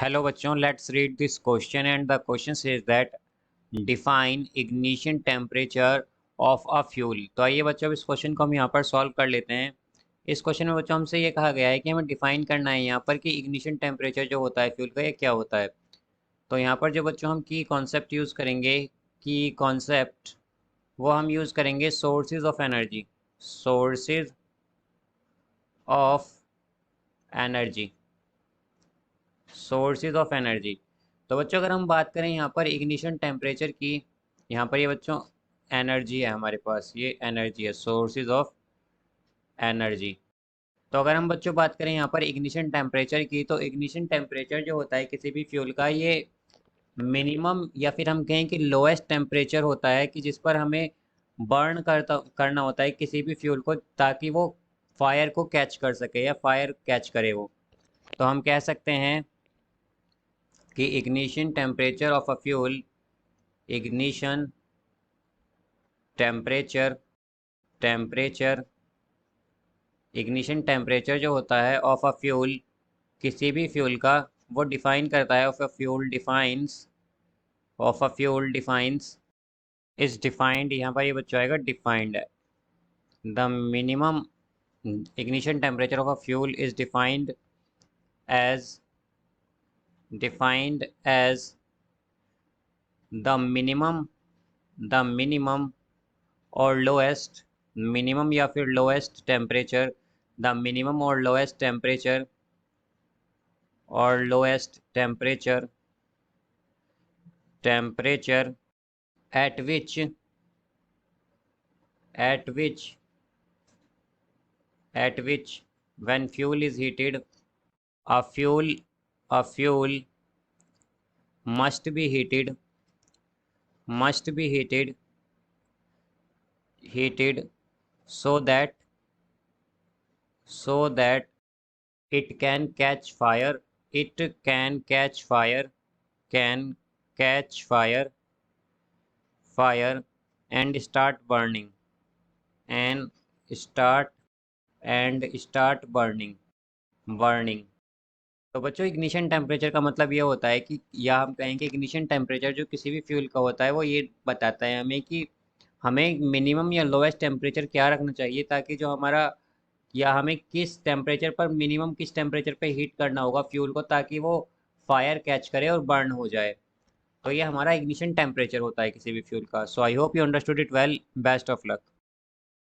Hello बच्चों, let's read this question and the question says that define ignition temperature of a fuel. तो आइए बच्चों, इस question को हम यहाँ पर सॉल्व कर लेते हैं। इस क्वेश्चन में बच्चों हमसे ये कहा गया है कि हमें डिफाइन करना है यहाँ पर कि इग्निशन टेम्परेचर जो होता है फ्यूल का, ये क्या होता है। तो यहाँ पर जो बच्चों हम की कॉन्सेप्ट यूज़ करेंगे, की कॉन्सेप्ट वो हम यूज़ करेंगे sources of energy, sources of energy, sources of energy. तो बच्चों अगर हम बात करें यहाँ पर इग्निशन टेम्परेचर की, यहाँ पर ये बच्चों एनर्जी है हमारे पास, ये एनर्जी है, सोर्सेज ऑफ एनर्जी। तो अगर हम बच्चों बात करें यहाँ पर इग्निशन टेम्परेचर की, तो इग्निशन टेम्परेचर जो होता है किसी भी फ्यूल का, ये मिनिमम या फिर हम कहें कि लोएस्ट टेम्परेचर होता है कि जिस पर हमें बर्न करना होता है किसी भी फ्यूल को, ताकि वो फायर को कैच कर सके या फायर कैच करे वो। तो हम कह सकते हैं कि ignition temperature of a fuel, ignition temperature, temperature ignition temperature जो होता है ऑफ अ फ्यूल, किसी भी फ्यूल का, वो डिफाइन करता है, of a fuel defines, of a fuel defines, is defined, यहाँ पर ये बच्चा आएगा डिफाइंड है। The minimum ignition temperature of a fuel is as defined as the minimum, the minimum और लोएस्ट, मिनिमम या फिर लोएस्ट टेम्परेचर, द मिनिमम और लोएस्ट टेम्परेचर, और lowest temperature, temperature at which, at which, at which when fuel is heated, a fuel, a fuel must be heated, must be heated, heated so that, so that it can catch fire, it can catch fire, can catch fire, fire and start burning, and start, and start burning, burning। तो बच्चों ignition temperature का मतलब ये होता है कि, या हम कहें कि इग्निशन टेम्परेचर जो किसी भी फ्यूल का होता है, वो ये बताता है हमें कि हमें मिनिमम या लोएस्ट टेम्परेचर क्या रखना चाहिए, ताकि जो हमारा, या हमें किस टेम्परेचर पर, मिनिमम किस टेम्परेचर पे हीट करना होगा फ्यूल को, ताकि वो फायर कैच करे और बर्न हो जाए। तो ये हमारा इग्निशन टेम्परेचर होता है किसी भी फ्यूल का। So I hope you understood it well. Best of luck.